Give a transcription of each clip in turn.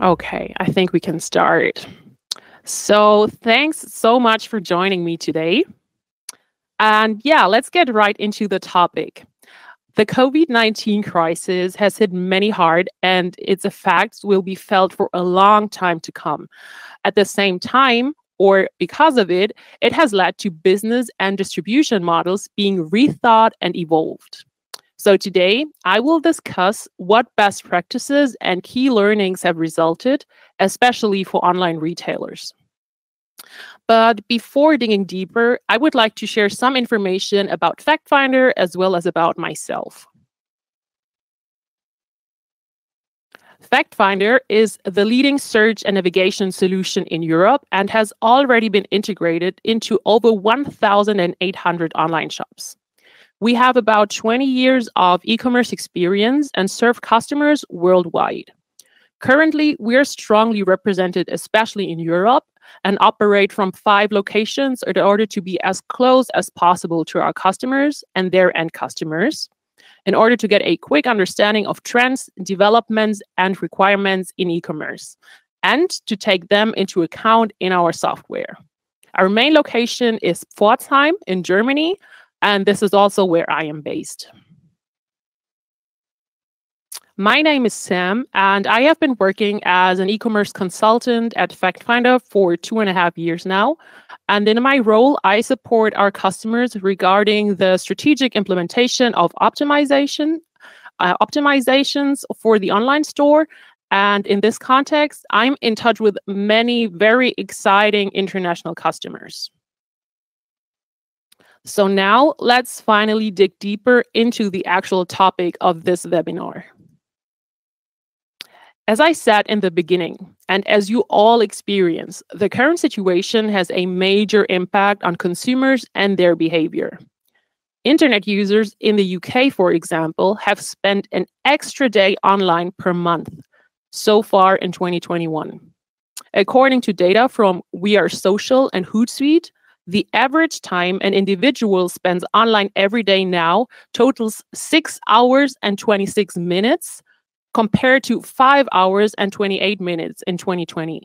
Okay, I think we can start. So, thanks so much for joining me today. And yeah, let's get right into the topic. The COVID-19 crisis has hit many hard, and its effects will be felt for a long time to come. At the same time, or because of it, it has led to business and distribution models being rethought and evolved. So, today I will discuss what best practices and key learnings have resulted, especially for online retailers. But before digging deeper, I would like to share some information about FactFinder as well as about myself. FactFinder is the leading search and navigation solution in Europe and has already been integrated into over 1,800 online shops. We have about 20 years of e commerce experience and serve customers worldwide. Currently, we are strongly represented, especially in Europe, and operate from 5 locations in order to be as close as possible to our customers and their end customers, in order to get a quick understanding of trends, developments, and requirements in e commerce, and to take them into account in our software. Our main location is Pforzheim in Germany, and this is also where I am based. My name is Sam, and I have been working as an e-commerce consultant at FactFinder for 2.5 years now. And in my role, I support our customers regarding the strategic implementation of optimizations for the online store. And in this context, I'm in touch with many very exciting international customers. So now let's finally dig deeper into the actual topic of this webinar. As I said in the beginning, and as you all experience, the current situation has a major impact on consumers and their behavior. Internet users in the UK, for example, have spent an extra day online per month so far in 2021. According to data from We Are Social and Hootsuite, the average time an individual spends online every day now totals 6 hours and 26 minutes, compared to 5 hours and 28 minutes in 2020.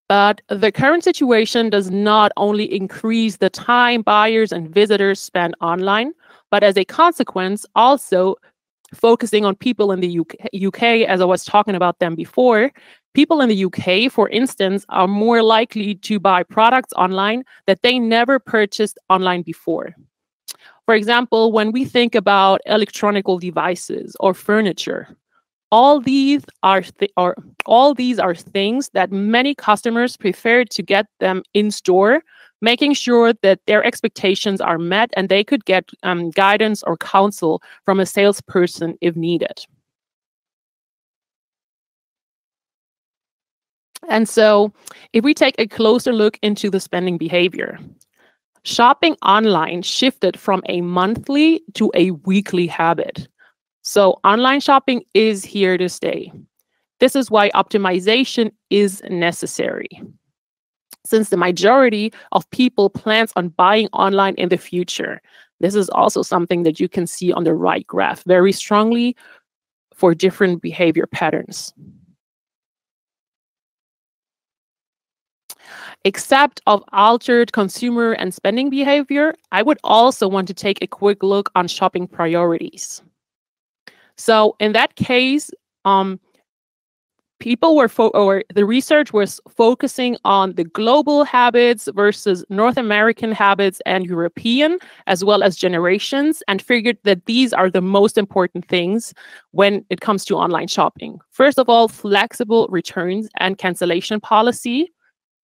But the current situation does not only increase the time buyers and visitors spend online, but as a consequence, also focusing on people in the UK, as I was talking about them before. People in the UK, for instance, are more likely to buy products online that they never purchased online before. For example, when we think about electronic devices or furniture, all these are things that many customers prefer to get them in store, making sure that their expectations are met and they could get guidance or counsel from a salesperson if needed. And so, if we take a closer look into the spending behavior, shopping online shifted from a monthly to a weekly habit. So online shopping is here to stay. This is why optimization is necessary, since the majority of people plans on buying online in the future. This is also something that you can see on the right graph very strongly for different behavior patterns. Except of altered consumer and spending behavior, I would also want to take a quick look on shopping priorities. So in that case, the research was focusing on the global habits versus North American habits and European, as well as generations, and figured that these are the most important things when it comes to online shopping. First of all, flexible returns and cancellation policy,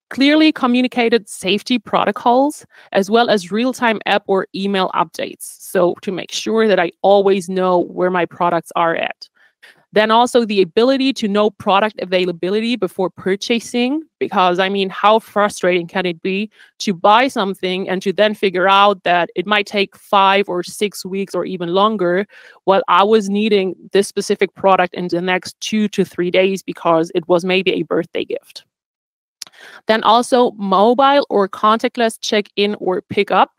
clearly communicated safety protocols, as well as real-time app or email updates. So to make sure that I always know where my products are at. Then also the ability to know product availability before purchasing, because I mean, how frustrating can it be to buy something and to then figure out that it might take 5 or 6 weeks or even longer, while I was needing this specific product in the next 2 to 3 days because it was maybe a birthday gift. Then also mobile or contactless check-in or pick-up.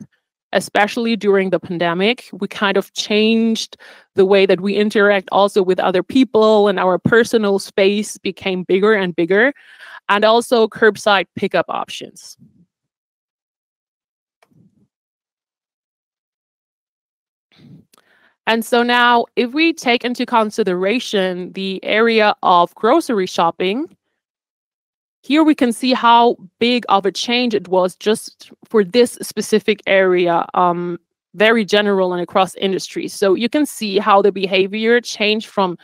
especially during the pandemic. We kind of changed the way that we interact also with other people, and our personal space became bigger and bigger, and also curbside pickup options. And so now, if we take into consideration the area of grocery shopping, here we can see how big of a change it was just for this specific area, very general and across industries. So you can see how the behavior changed from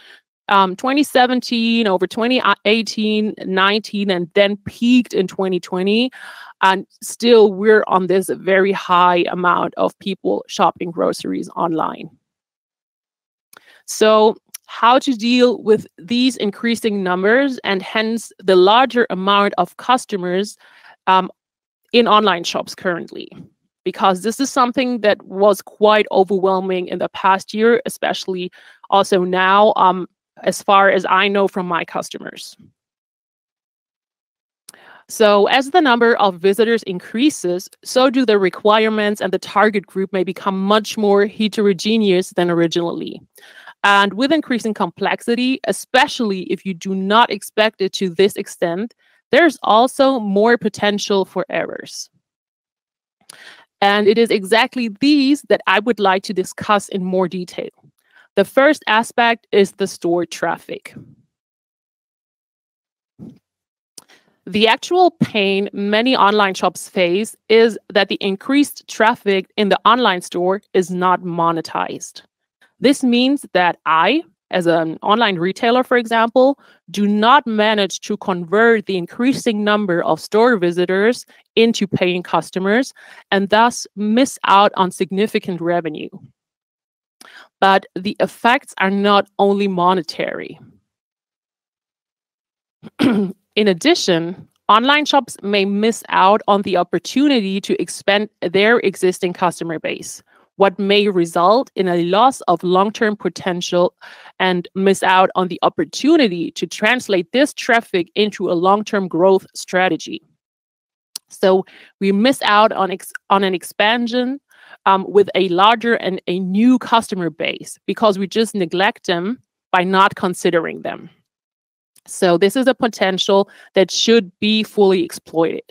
2017 over 2018, 19, and then peaked in 2020. And still, we're on this very high amount of people shopping groceries online. So how to deal with these increasing numbers and hence the larger amount of customers in online shops currently, because this is something that was quite overwhelming in the past year, especially also now, as far as I know from my customers. So as the number of visitors increases, so do the requirements, and the target group may become much more heterogeneous than originally. And with increasing complexity, especially if you do not expect it to this extent, there's also more potential for errors. And it is exactly these that I would like to discuss in more detail. The first aspect is the store traffic. The actual pain many online shops face is that the increased traffic in the online store is not monetized. This means that I, as an online retailer, for example, do not manage to convert the increasing number of store visitors into paying customers and thus miss out on significant revenue. But the effects are not only monetary. In addition, online shops may miss out on the opportunity to expand their existing customer base, what may result in a loss of long-term potential, and miss out on the opportunity to translate this traffic into a long-term growth strategy. So we miss out on an expansion with a larger and a new customer base because we just neglect them by not considering them. So this is a potential that should be fully exploited.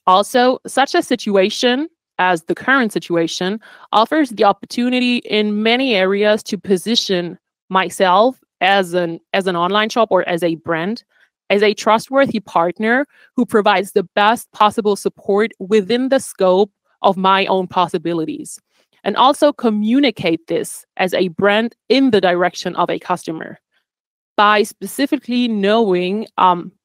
Also, such a situation as the current situation offers the opportunity in many areas to position myself as an online shop or as a brand, as a trustworthy partner who provides the best possible support within the scope of my own possibilities, and also communicate this as a brand in the direction of a customer by specifically knowing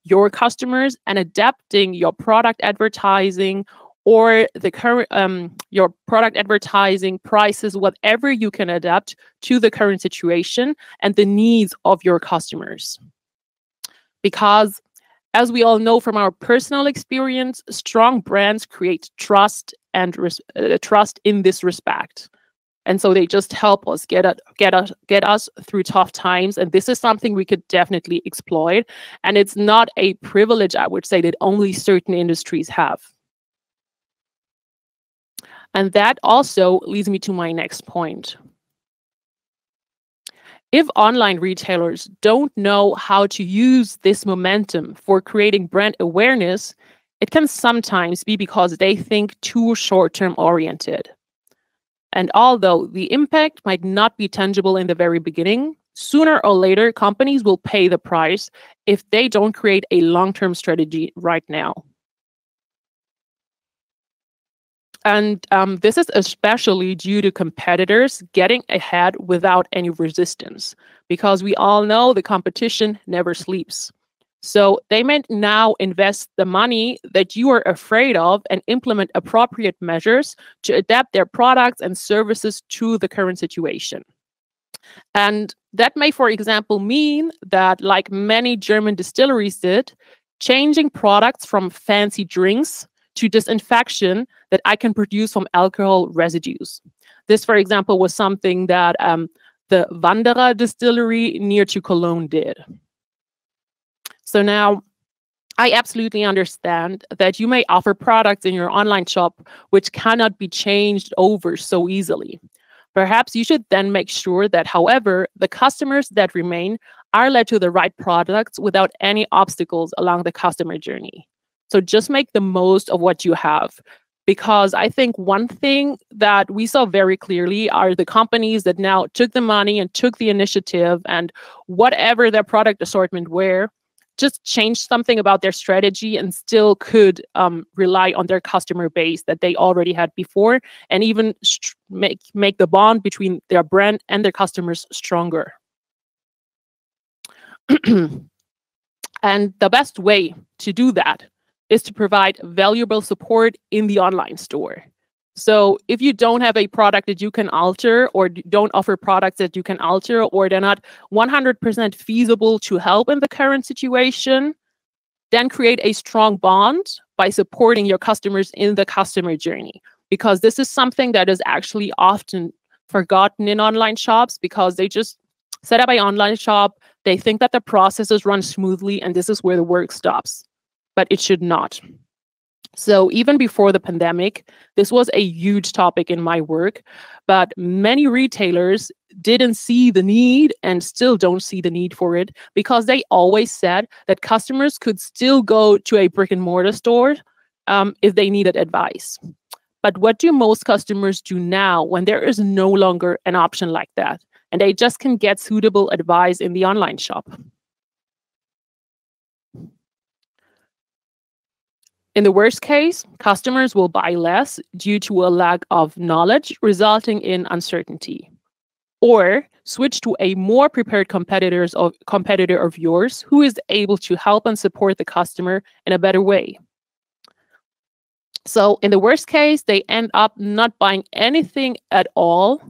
your customers and adapting your product advertising or the current your product advertising prices, whatever you can adapt to the current situation and the needs of your customers. Because as we all know from our personal experience, strong brands create trust and trust in this respect. And so they just help us get us through tough times. And this is something we could definitely exploit. And it's not a privilege, I would say, that only certain industries have. And that also leads me to my next point. If online retailers don't know how to use this momentum for creating brand awareness, it can sometimes be because they think too short-term oriented. And although the impact might not be tangible in the very beginning, sooner or later, companies will pay the price if they don't create a long-term strategy right now. And this is especially due to competitors getting ahead without any resistance, because we all know the competition never sleeps. So they may now invest the money that you are afraid of and implement appropriate measures to adapt their products and services to the current situation. And that may, for example, mean that, like many German distilleries did, changing products from fancy drinks to disinfection that I can produce from alcohol residues. This, for example, was something that the Wanderer distillery near to Cologne did. So now, I absolutely understand that you may offer products in your online shop which cannot be changed over so easily. Perhaps you should then make sure that, however, the customers that remain are led to the right products without any obstacles along the customer journey. So just make the most of what you have. Because I think one thing that we saw very clearly are the companies that now took the money and took the initiative, and whatever their product assortment were, just changed something about their strategy and still could rely on their customer base that they already had before, and even make the bond between their brand and their customers stronger. And the best way to do that is to provide valuable support in the online store. So if you don't have a product that you can alter, or don't offer products that you can alter, or they're not 100% feasible to help in the current situation, then create a strong bond by supporting your customers in the customer journey. Because this is something that is actually often forgotten in online shops, because they just set up an online shop, they think that the processes run smoothly, and this is where the work stops. But it should not. So even before the pandemic, this was a huge topic in my work, but many retailers didn't see the need and still don't see the need for it, because they always said that customers could still go to a brick and mortar store if they needed advice. But what do most customers do now when there is no longer an option like that, and they just can get suitable advice in the online shop? In the worst case, customers will buy less due to a lack of knowledge, resulting in uncertainty, or switch to a more prepared competitor of yours who is able to help and support the customer in a better way. So in the worst case, they end up not buying anything at all,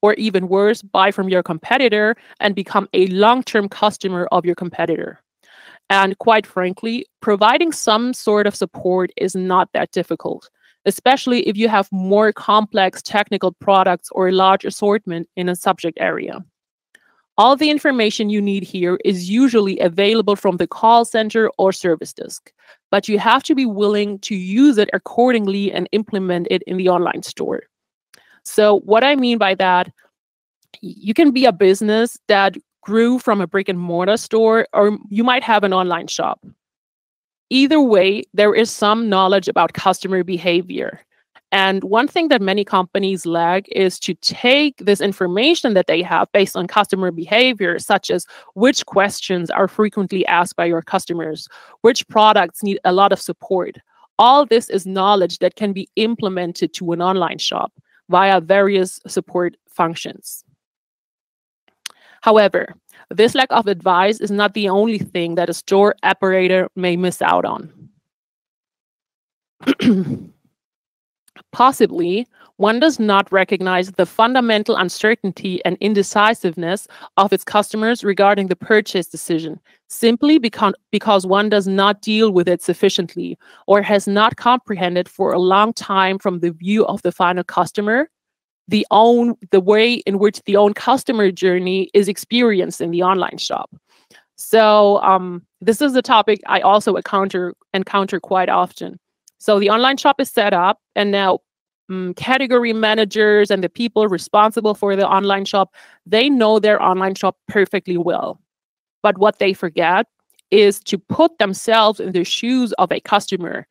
or even worse, buy from your competitor and become a long-term customer of your competitor. And quite frankly, providing some sort of support is not that difficult, especially if you have more complex technical products or a large assortment in a subject area. All the information you need here is usually available from the call center or service desk, but you have to be willing to use it accordingly and implement it in the online store. So what I mean by that, you can be a business that grew from a brick and mortar store, or you might have an online shop. Either way, there is some knowledge about customer behavior. And one thing that many companies lack is to take this information that they have based on customer behavior, such as which questions are frequently asked by your customers, which products need a lot of support. All this is knowledge that can be implemented to an online shop via various support functions. However, this lack of advice is not the only thing that a store operator may miss out on. Possibly, one does not recognize the fundamental uncertainty and indecisiveness of its customers regarding the purchase decision, simply because one does not deal with it sufficiently, or has not comprehended for a long time from the view of the final customer the way in which the own customer journey is experienced in the online shop. So this is a topic I also encounter quite often. So the online shop is set up, and now category managers and the people responsible for the online shop, they know their online shop perfectly well. But what they forget is to put themselves in the shoes of a customer,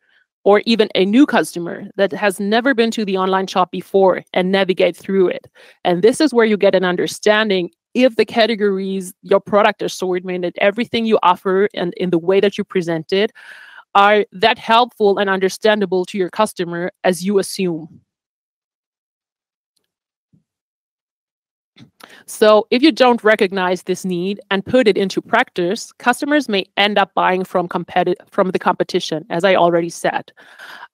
or even a new customer that has never been to the online shop before, and navigate through it. And this is where you get an understanding if the categories, your product assortment, and everything you offer, and in the way that you present it, are that helpful and understandable to your customer as you assume. So if you don't recognize this need and put it into practice, customers may end up buying from the competition, as I already said.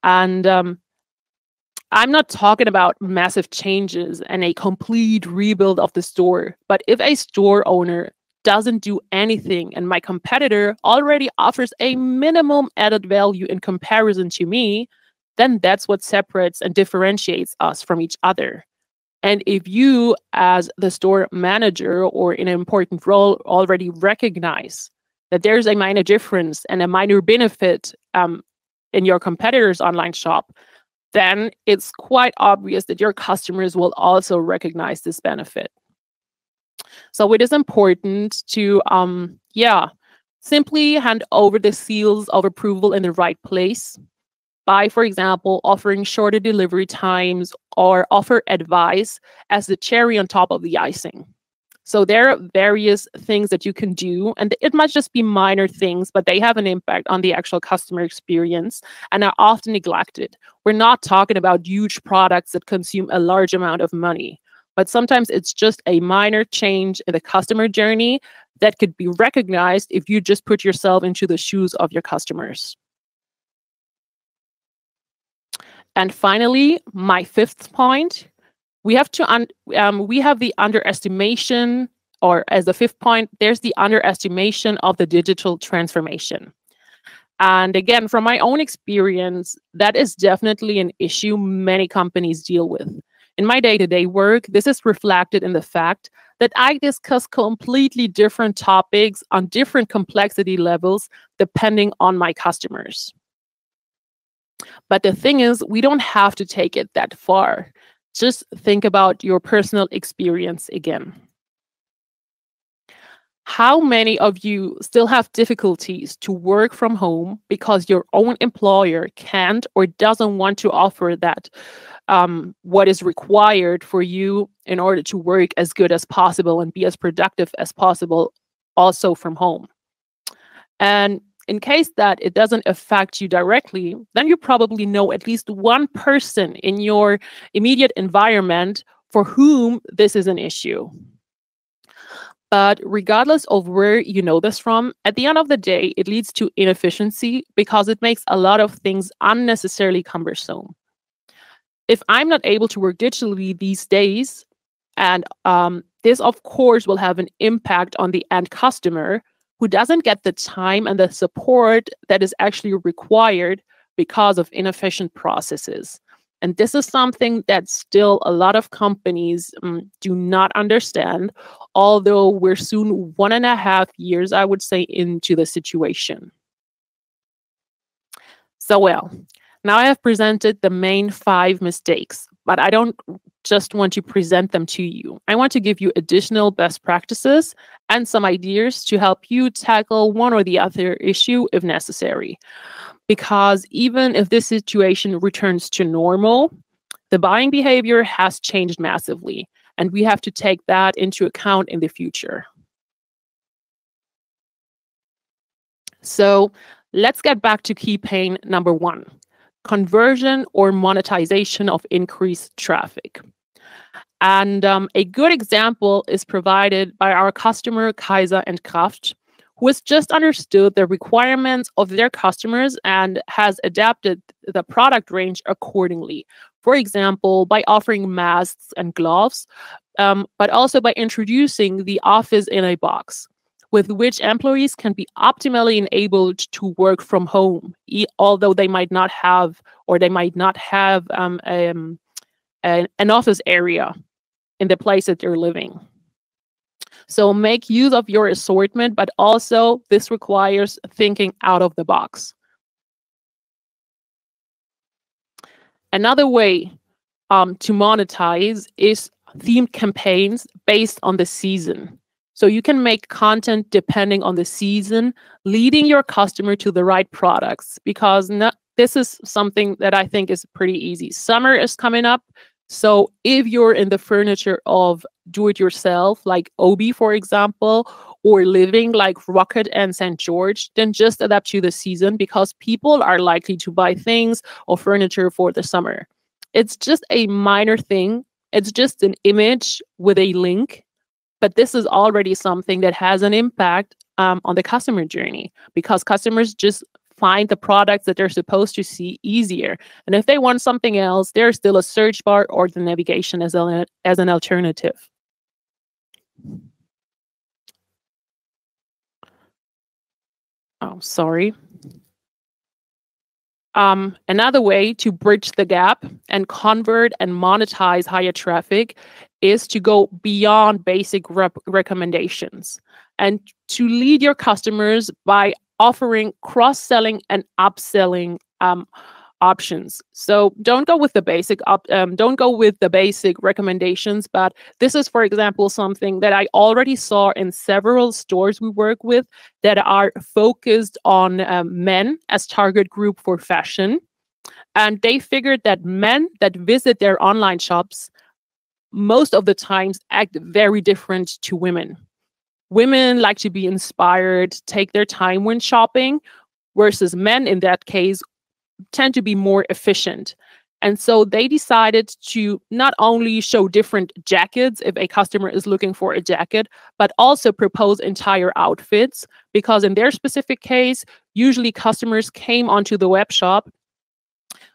And I'm not talking about massive changes and a complete rebuild of the store, but if a store owner doesn't do anything and my competitor already offers a minimum added value in comparison to me, then that's what separates and differentiates us from each other. And if you, as the store manager or in an important role, already recognize that there's a minor difference and a minor benefit in your competitor's online shop, then it's quite obvious that your customers will also recognize this benefit. So it is important to, simply hand over the seals of approval in the right place by, for example, offering shorter delivery times or offer advice as the cherry on top of the icing. So there are various things that you can do, and it might just be minor things, but they have an impact on the actual customer experience and are often neglected. We're not talking about huge products that consume a large amount of money, but sometimes it's just a minor change in the customer journey that could be recognized if you just put yourself into the shoes of your customers. And finally, my fifth point, we have the underestimation, or as the fifth point, there's the underestimation of the digital transformation. And again, from my own experience, that is definitely an issue many companies deal with. In my day-to-day work, this is reflected in the fact that I discuss completely different topics on different complexity levels depending on my customers. But the thing is, we don't have to take it that far. Just think about your personal experience again. How many of you still have difficulties to work from home because your own employer can't or doesn't want to offer that what is required for you in order to work as good as possible and be as productive as possible also from home? And in case that it doesn't affect you directly, then you probably know at least one person in your immediate environment for whom this is an issue. But regardless of where you know this from, at the end of the day, it leads to inefficiency because it makes a lot of things unnecessarily cumbersome. If I'm not able to work digitally these days, and this, of course, will have an impact on the end customer who doesn't get the time and the support that is actually required because of inefficient processes. And this is something that still a lot of companies do not understand, although we're soon 1.5 years, I would say, into the situation. So, well, now I have presented the main 5 mistakes, but I don't just want to present them to you. I want to give you additional best practices and some ideas to help you tackle one or the other issue if necessary. Because even if this situation returns to normal, the buying behavior has changed massively, and we have to take that into account in the future. So let's get back to key pain number 1. Conversion or monetization of increased traffic. And a good example is provided by our customer Kaiser & Kraft, who has just understood the requirements of their customers and has adapted the product range accordingly. For example, by offering masks and gloves, but also by introducing the Office in a Box, with which employees can be optimally enabled to work from home, although they might not have an office area in the place that they're living. So make use of your assortment, but also this requires thinking out of the box. Another way to monetize is themed campaigns based on the season. So you can make content depending on the season, leading your customer to the right products, because this is something that I think is pretty easy. Summer is coming up. So if you're in the furniture of do-it-yourself, like Obi, for example, or living like Rocket and St. George, then just adapt to the season because people are likely to buy things or furniture for the summer. It's just a minor thing. It's just an image with a link. But this is already something that has an impact on the customer journey because customers just find the products that they're supposed to see easier. And if they want something else, there's still a search bar or the navigation as an alternative. Oh, sorry. Another way to bridge the gap and convert and monetize higher traffic is to go beyond basic recommendations. and to lead your customers by offering cross-selling and upselling options. So don't go with the basic recommendations, but this is, for example, something that I already saw in several stores we work with that are focused on men as target group for fashion. And they figured that men that visit their online shops most of the times act very different to women. Women like to be inspired, take their time when shopping, versus men in that case tend to be more efficient. And so they decided to not only show different jackets if a customer is looking for a jacket, but also propose entire outfits, because in their specific case, usually customers came onto the web shop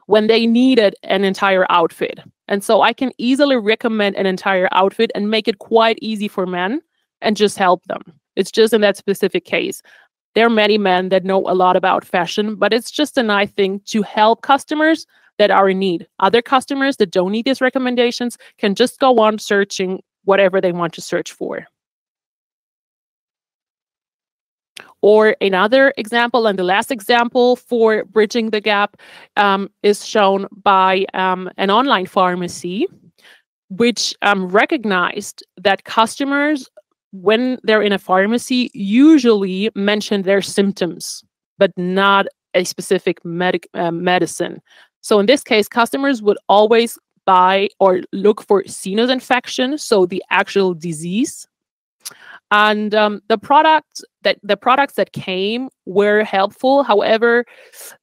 when they needed an entire outfit. And so I can easily recommend an entire outfit and make it quite easy for men and just help them. It's just in that specific case. There are many men that know a lot about fashion, but it's just a nice thing to help customers that are in need. Other customers that don't need these recommendations can just go on searching whatever they want to search for. Or another example, and the last example for bridging the gap, is shown by an online pharmacy, which recognized that customers, when they're in a pharmacy, usually mention their symptoms, but not a specific medicine. So in this case, customers would always buy or look for sinus infection, so the actual disease. And the products that came were helpful. However,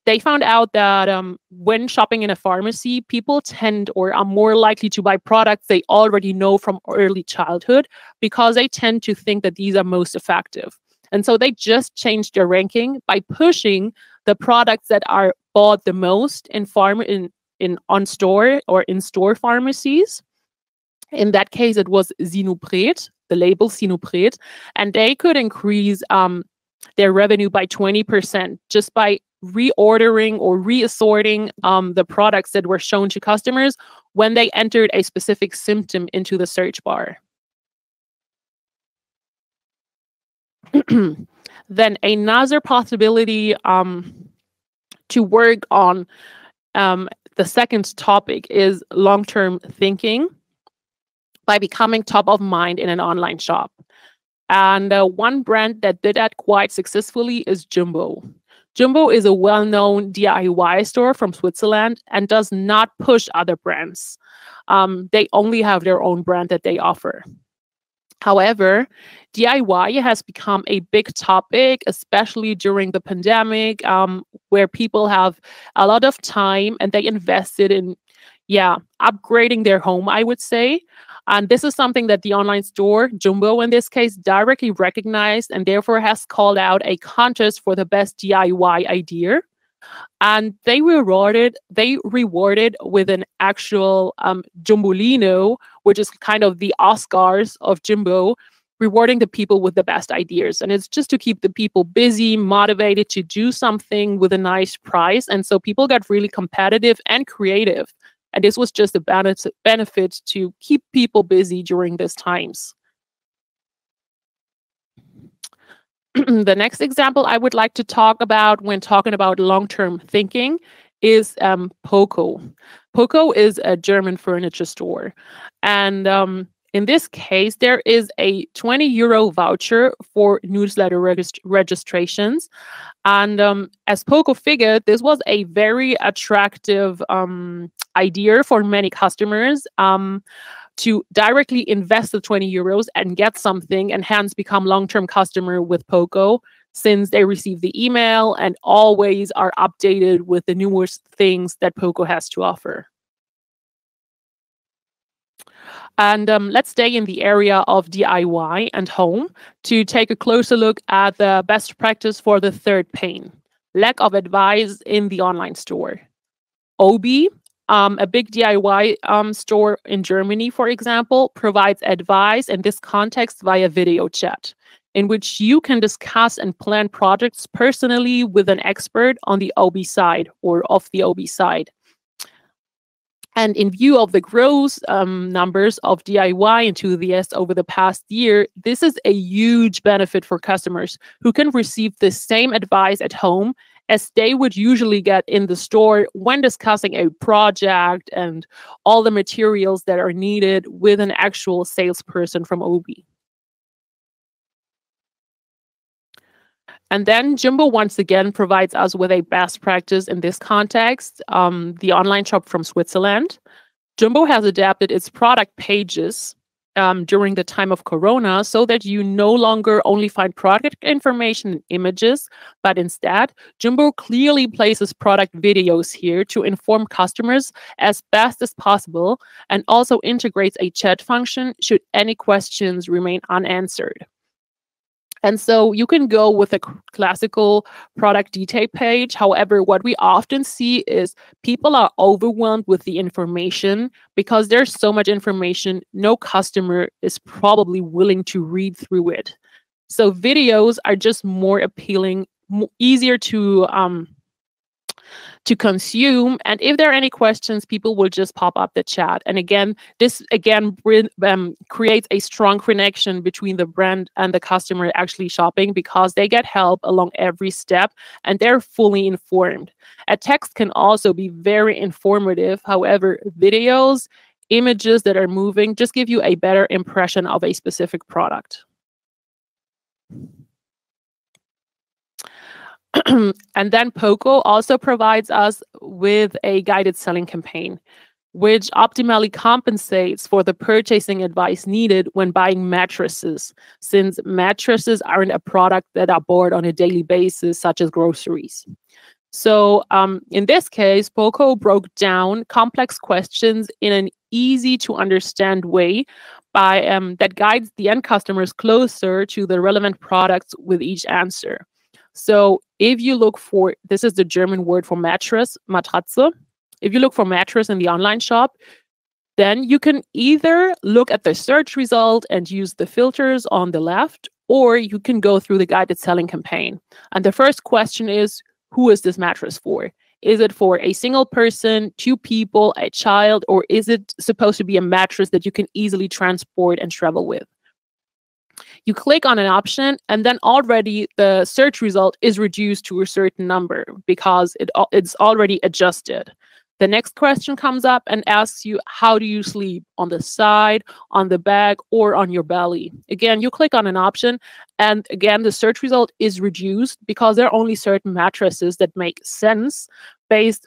they found out that when shopping in a pharmacy, people tend or are more likely to buy products they already know from early childhood, because they tend to think that these are most effective. And so they just changed their ranking by pushing the products that are bought the most in on-store or in-store pharmacies. In that case, it was Sinupret, the label Sinupret, and they could increase their revenue by 20% just by reordering or reassorting the products that were shown to customers when they entered a specific symptom into the search bar. Then another possibility to work on the second topic is long-term thinking by becoming top of mind in an online shop. And one brand that did that quite successfully is Jumbo. Jumbo is a well-known DIY store from Switzerland and does not push other brands. They only have their own brand that they offer. However, DIY has become a big topic, especially during the pandemic, where people have a lot of time and they invested in, upgrading their home, I would say. And this is something that the online store, Jumbo in this case, directly recognized and therefore has called out a contest for the best DIY idea. And they rewarded with an actual Jumbolino, which is kind of the Oscars of Jumbo, rewarding the people with the best ideas. And it's just to keep the people busy, motivated to do something with a nice price. And so people got really competitive and creative. And this was just a benefit to keep people busy during these times. The next example I would like to talk about when talking about long-term thinking is Poco. Poco is a German furniture store. And in this case, there is a 20 euro voucher for newsletter registrations. And as Poco figured, this was a very attractive idea for many customers to directly invest the 20 euros and get something and hence become long-term customer with Poco, since they receive the email and always are updated with the newest things that Poco has to offer. And let's stay in the area of DIY and home to take a closer look at the best practice for the third pain: lack of advice in the online store. Obi, a big DIY store in Germany, for example, provides advice in this context via video chat, in which you can discuss and plan projects personally with an expert on the Obi side or of the Obi side. And in view of the growth numbers of DIY enthusiasts over the past year, this is a huge benefit for customers who can receive the same advice at home as they would usually get in the store when discussing a project and all the materials that are needed with an actual salesperson from Obi. And then Jumbo once again provides us with a best practice in this context, the online shop from Switzerland. Jumbo has adapted its product pages during the time of Corona so that you no longer only find product information and images, but instead, Jumbo clearly places product videos here to inform customers as best as possible and also integrates a chat function should any questions remain unanswered. And so you can go with a classical product detail page. However, what we often see is people are overwhelmed with the information because there's so much information, no customer is probably willing to read through it. So videos are just more appealing, easier to consume. And if there are any questions, people will just pop up the chat. And again, this creates a strong connection between the brand and the customer actually shopping because they get help along every step and they're fully informed. A text can also be very informative. However, videos, images that are moving just give you a better impression of a specific product. And then Poco also provides us with a guided selling campaign, which optimally compensates for the purchasing advice needed when buying mattresses, since mattresses aren't a product that are bought on a daily basis, such as groceries. So in this case, Poco broke down complex questions in an easy to understand way by that guides the end customers closer to the relevant products with each answer. So if you look for, this is the German word for mattress, Matratze. If you look for mattress in the online shop, then you can either look at the search result and use the filters on the left, or you can go through the guided selling campaign. And the first question is, who is this mattress for? Is it for a single person, two people, a child, or is it supposed to be a mattress that you can easily transport and travel with? You click on an option and then already the search result is reduced to a certain number because it's already adjusted. The next question comes up and asks you, how do you sleep? On the side, on the back, or on your belly? Again, you click on an option and again, the search result is reduced because there are only certain mattresses that make sense based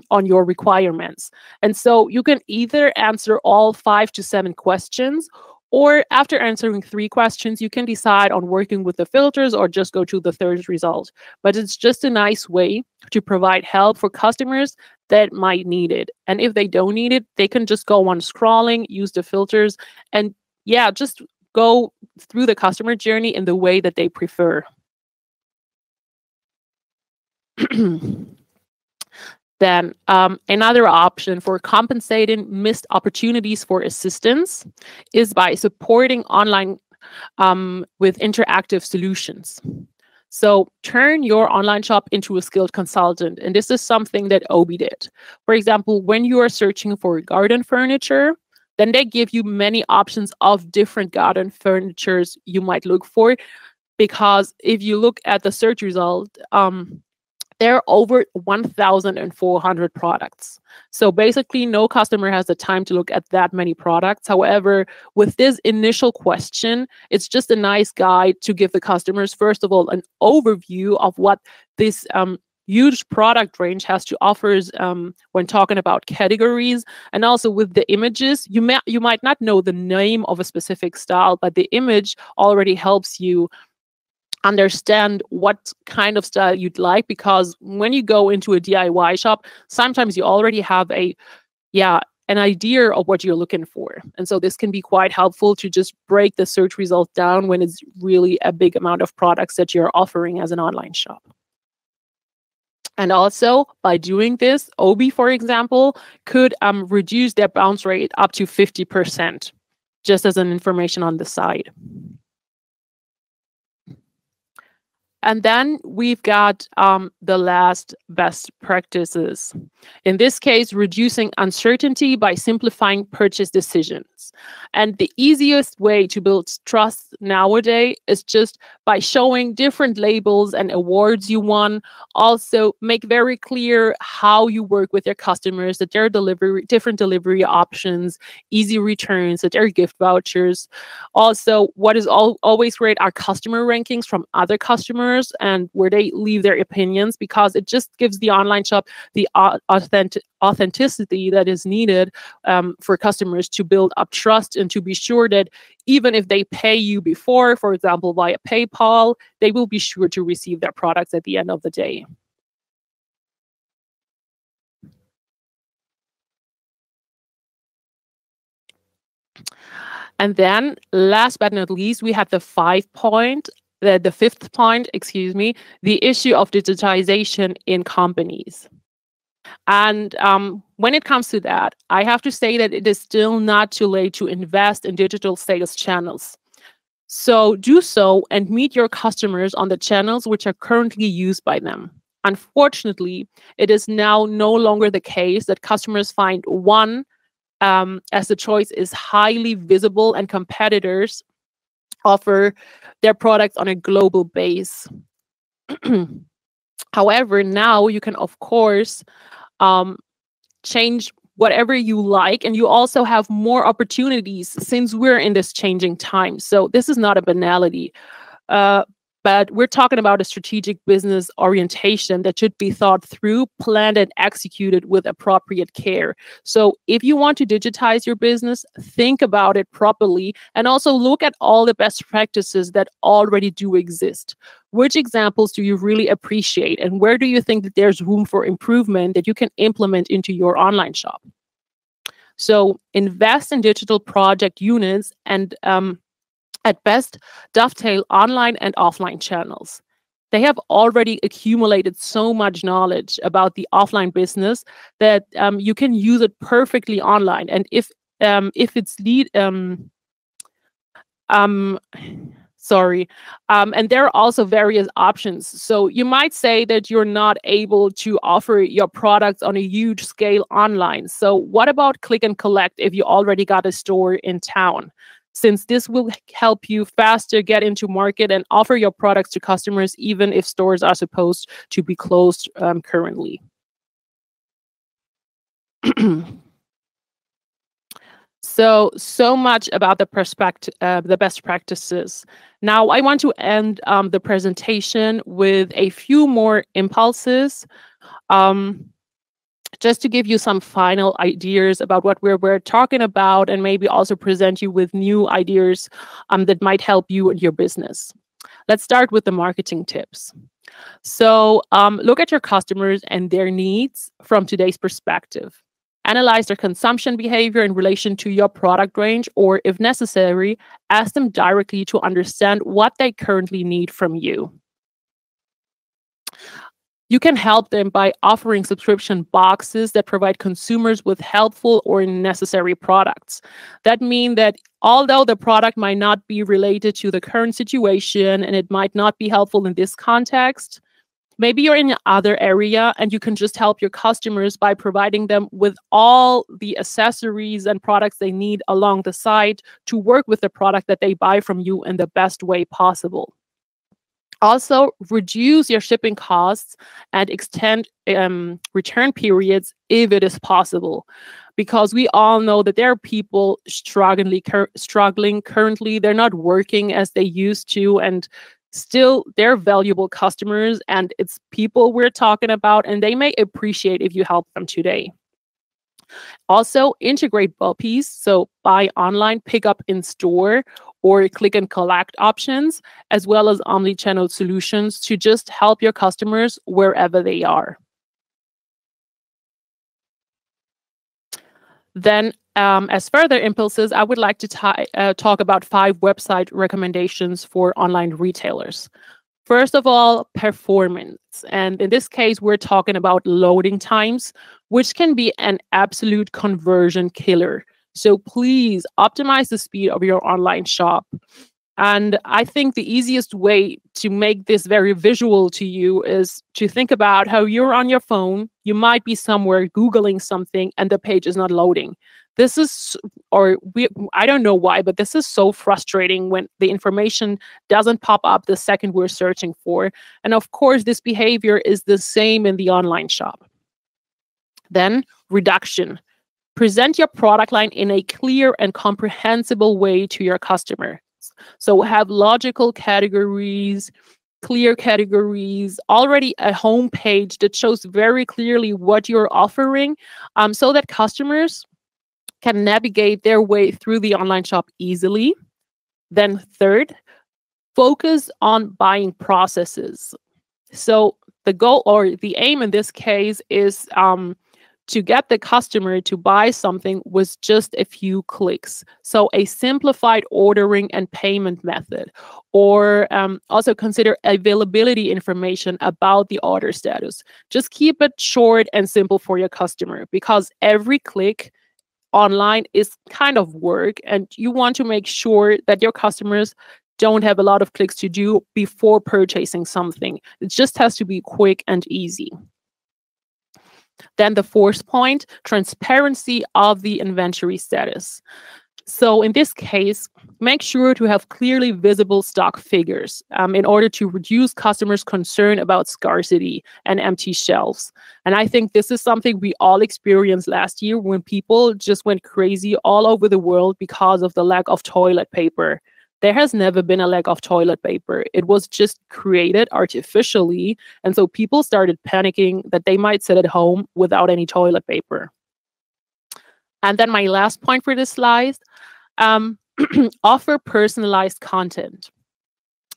on your requirements. And so you can either answer all 5 to 7 questions, or after answering 3 questions, you can decide on working with the filters or just go to the third result. But it's just a nice way to provide help for customers that might need it. And if they don't need it, they can just go on scrolling, use the filters, and yeah, just go through the customer journey in the way that they prefer. Then another option for compensating missed opportunities for assistance is by supporting online with interactive solutions. So turn your online shop into a skilled consultant. And this is something that Obi did. For example, when you are searching for garden furniture, then they give you many options of different garden furnitures you might look for. Because if you look at the search result, there are over 1,400 products. So basically, no customer has the time to look at that many products. However, with this initial question, it's just a nice guide to give the customers, first of all, an overview of what this huge product range has to offer when talking about categories. And also with the images, you might not know the name of a specific style, but the image already helps you understand what kind of style you'd like, because when you go into a DIY shop, sometimes you already have an idea of what you're looking for. And so this can be quite helpful to just break the search result down when it's really a big amount of products that you're offering as an online shop. And also by doing this, Obi, for example, could reduce their bounce rate up to 50%, just as an information on the side. And then we've got the last best practices. In this case, reducing uncertainty by simplifying purchase decisions. And the easiest way to build trust nowadays is just by showing different labels and awards you won. Also, make very clear how you work with your customers, that there are different delivery options, easy returns, that there are gift vouchers. Also, what is always great are customer rankings from other customers and where they leave their opinions, because it just gives the online shop the authenticity that is needed for customers to build up trust and to be sure that even if they pay you before, for example, via PayPal, they will be sure to receive their products at the end of the day. And then last but not least, we have the fifth point, excuse me, the issue of digitization in companies. And when it comes to that, I have to say that it is still not too late to invest in digital sales channels. So do so and meet your customers on the channels which are currently used by them. Unfortunately, it is now no longer the case that customers find one as the choice is highly visible and competitors offer their products on a global base. However, now you can, of course, change whatever you like, and you also have more opportunities since we're in this changing time. So this is not a banality, but we're talking about a strategic business orientation that should be thought through, planned, and executed with appropriate care. So if you want to digitize your business, think about it properly and also look at all the best practices that already do exist. Which examples do you really appreciate, and where do you think that there's room for improvement that you can implement into your online shop? So invest in digital project units and at best, dovetail online and offline channels. They have already accumulated so much knowledge about the offline business that you can use it perfectly online. And if it's and there are also various options. So you might say that you're not able to offer your products on a huge scale online. So what about click and collect if you already got a store in town? Since this will help you faster get into market and offer your products to customers, even if stores are supposed to be closed currently. So much about the best practices. Now, I want to end the presentation with a few more impulses. Just to give you some final ideas about what we're talking about, and maybe also present you with new ideas that might help you and your business. Let's start with the marketing tips. So look at your customers and their needs from today's perspective. Analyze their consumption behavior in relation to your product range, or if necessary, ask them directly to understand what they currently need from you. You can help them by offering subscription boxes that provide consumers with helpful or necessary products. That means that although the product might not be related to the current situation and it might not be helpful in this context, maybe you're in another area and you can just help your customers by providing them with all the accessories and products they need along the side to work with the product that they buy from you in the best way possible. Also, reduce your shipping costs and extend return periods if it is possible, because we all know that there are people struggling currently. They're not working as they used to, and still they're valuable customers, and it's people we're talking about, and they may appreciate if you help them today. Also, integrate BOPs, so buy online, pick up in store, or click and collect options, as well as omni-channel solutions to just help your customers wherever they are. Then, as further impulses, I would like to talk about 5 website recommendations for online retailers. First of all, performance. And in this case, we're talking about loading times, which can be an absolute conversion killer. So please optimize the speed of your online shop. And I think the easiest way to make this very visual to you is to think about how you're on your phone. You might be somewhere Googling something and the page is not loading. This is, I don't know why, but this is so frustrating when the information doesn't pop up the second we're searching for. And of course, this behavior is the same in the online shop. Then reduction. Present your product line in a clear and comprehensible way to your customer. So have logical categories, clear categories, already a home page that shows very clearly what you're offering, so that customers can navigate their way through the online shop easily. Then third, focus on buying processes. So the goal or the aim in this case is to get the customer to buy something with just a few clicks. So a simplified ordering and payment method, or also consider availability information about the order status. Just keep it short and simple for your customer, because every click online is kind of work, and you want to make sure that your customers don't have a lot of clicks to do before purchasing something. It just has to be quick and easy. Then the fourth point, transparency of the inventory status. So in this case, make sure to have clearly visible stock figures in order to reduce customers' concern about scarcity and empty shelves. And I think this is something we all experienced last year when people just went crazy all over the world because of the lack of toilet paper. There has never been a lack of toilet paper. It was just created artificially. And so people started panicking that they might sit at home without any toilet paper. And then my last point for this slide, offer personalized content.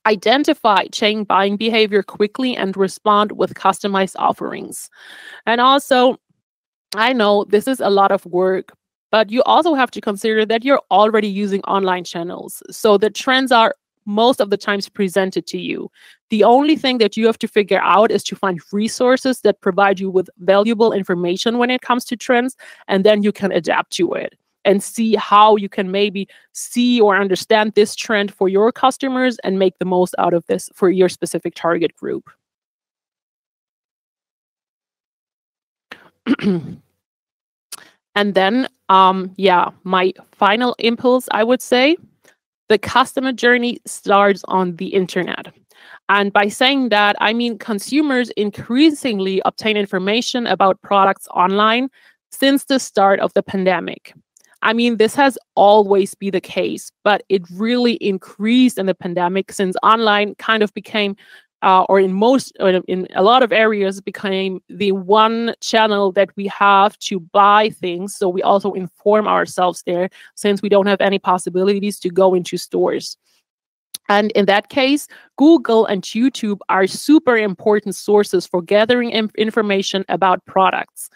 Identify change buying behavior quickly and respond with customized offerings. And also, I know this is a lot of work, but you also have to consider that you're already using online channels. So the trends are most of the times presented to you. The only thing that you have to figure out is to find resources that provide you with valuable information when it comes to trends, and then you can adapt to it and see how you can maybe see or understand this trend for your customers and make the most out of this for your specific target group. And then, my final impulse, I would say, the customer journey starts on the internet. And by saying that, I mean consumers increasingly obtain information about products online since the start of the pandemic. I mean, this has always been the case, but it really increased in the pandemic since online kind of became in a lot of areas became the one channel that we have to buy things. So we also inform ourselves there since we don't have any possibilities to go into stores. And in that case, Google and YouTube are super important sources for gathering information about products.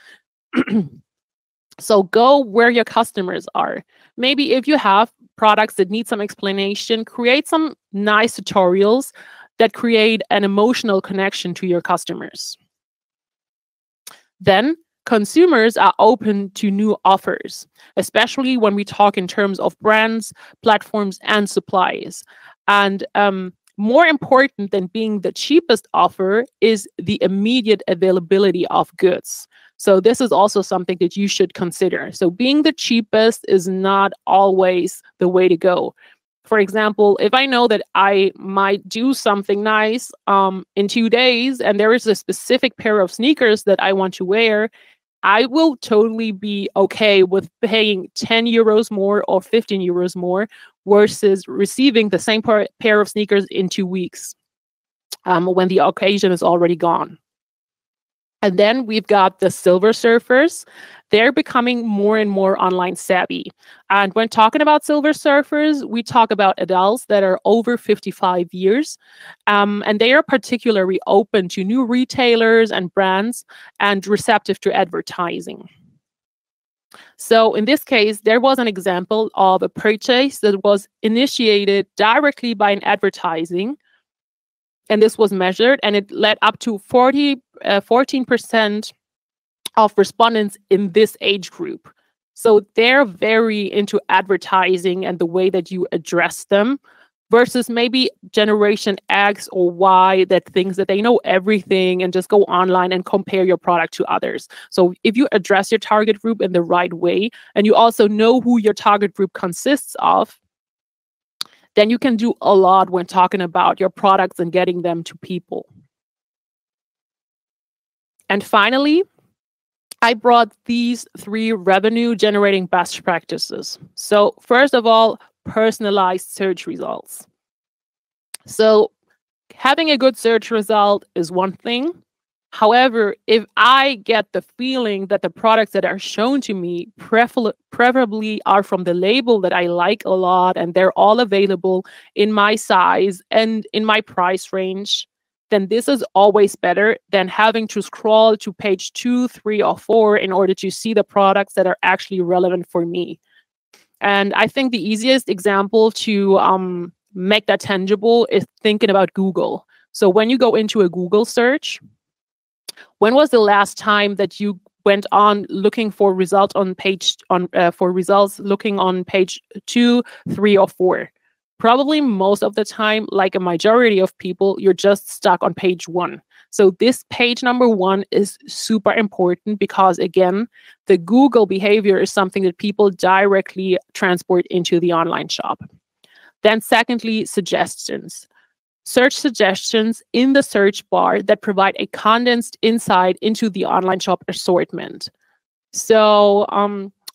So go where your customers are. Maybe if you have products that need some explanation, create some nice tutorials that create an emotional connection to your customers. Then consumers are open to new offers, especially when we talk in terms of brands, platforms, and supplies. And more important than being the cheapest offer is the immediate availability of goods. So this is also something that you should consider. So being the cheapest is not always the way to go. For example, if I know that I might do something nice in 2 days and there is a specific pair of sneakers that I want to wear, I will totally be okay with paying 10 euros more or 15 euros more versus receiving the same pair of sneakers in 2 weeks when the occasion is already gone. And then we've got the silver surfers. They're becoming more and more online savvy. And when talking about silver surfers, we talk about adults that are over 55 years. And they are particularly open to new retailers and brands and receptive to advertising. So in this case, there was an example of a purchase that was initiated directly by an advertising. And this was measured, and it led up to 14% of respondents in this age group. So they're very into advertising and the way that you address them versus maybe generation X or Y that thinks that they know everything and just go online and compare your product to others. So if you address your target group in the right way, and you also know who your target group consists of, then you can do a lot when talking about your products and getting them to people. And finally, I brought these 3 revenue generating best practices. So first of all, personalized search results. So having a good search result is one thing. However, if I get the feeling that the products that are shown to me preferably are from the label that I like a lot and they're all available in my size and in my price range, then this is always better than having to scroll to page 2, 3, or 4 in order to see the products that are actually relevant for me. And I think the easiest example to make that tangible is thinking about Google. So when you go into a Google search, when was the last time that you went on looking for results on page looking on page 2, 3, or 4? Probably most of the time, like a majority of people, you're just stuck on page 1. So this page number 1 is super important because, again, the Google behavior is something that people directly transport into the online shop. Then secondly, suggestions. Search suggestions in the search bar that provide a condensed insight into the online shop assortment. So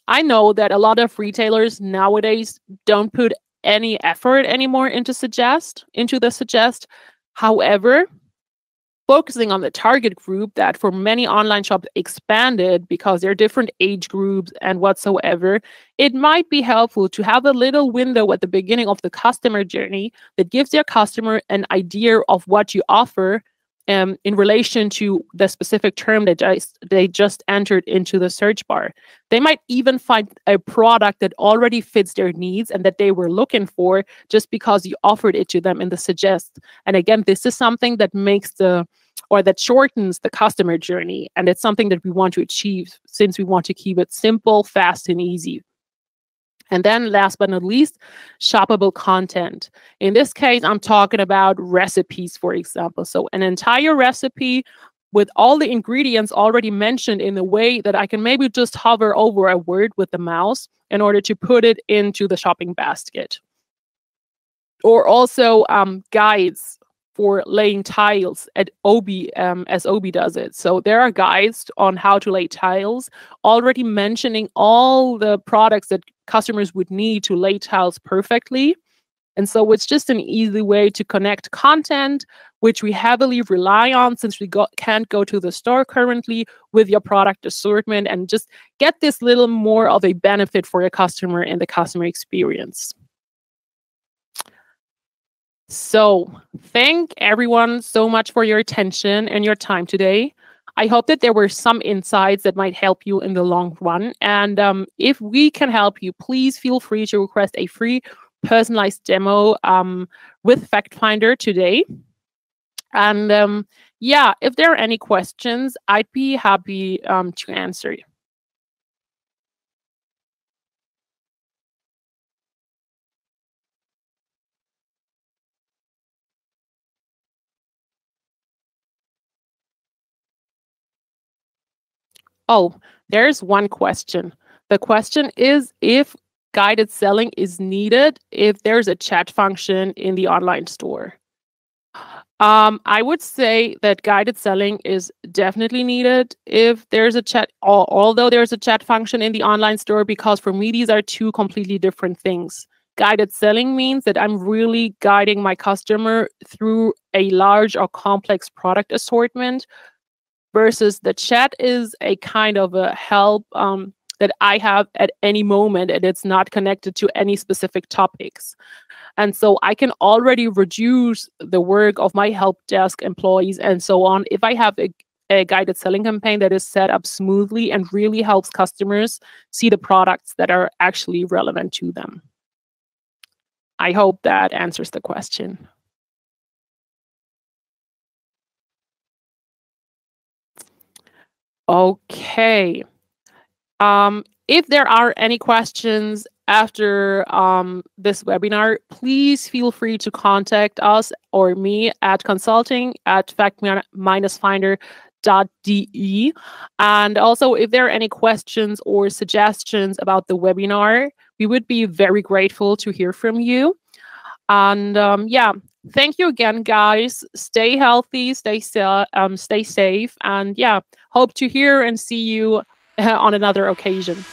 I know that a lot of retailers nowadays don't put any effort anymore into the suggest. However, focusing on the target group that for many online shops expanded because there are different age groups and whatsoever, it might be helpful to have a little window at the beginning of the customer journey that gives your customer an idea of what you offer in relation to the specific term that they just entered into the search bar. They might even find a product that already fits their needs and that they were looking for just because you offered it to them in the suggest. And again, this is something that that shortens the customer journey. And it's something that we want to achieve since we want to keep it simple, fast, and easy. And then last but not least, shoppable content. In this case, I'm talking about recipes, for example. So an entire recipe with all the ingredients already mentioned in a way that I can maybe just hover over a word with the mouse in order to put it into the shopping basket. Or also guides for laying tiles at Obi, as Obi does it. So there are guides on how to lay tiles, already mentioning all the products that customers would need to lay tiles perfectly. And so it's just an easy way to connect content, which we heavily rely on since we can't go to the store currently, with your product assortment, and just get this little more of a benefit for your customer and the customer experience. So thank everyone so much for your attention and your time today. I hope that there were some insights that might help you in the long run. And if we can help you, please feel free to request a free personalized demo with FactFinder today. And yeah, if there are any questions, I'd be happy to answer you. Oh, there's one question. The question is if guided selling is needed if there's a chat function in the online store. I would say that guided selling is definitely needed if there's a chat, although there's a chat function in the online store, because for me, these are two completely different things. Guided selling means that I'm really guiding my customer through a large or complex product assortment, versus the chat is a kind of a help that I have at any moment, and it's not connected to any specific topics. And so I can already reduce the work of my help desk employees and so on if I have a guided selling campaign that is set up smoothly and really helps customers see the products that are actually relevant to them. I hope that answers the question. Okay. If there are any questions after this webinar, please feel free to contact us or me at consulting@fact-finder.de. And also, if there are any questions or suggestions about the webinar, we would be very grateful to hear from you. And yeah, thank you again, guys. Stay healthy, stay safe, and yeah, hope to hear and see you on another occasion.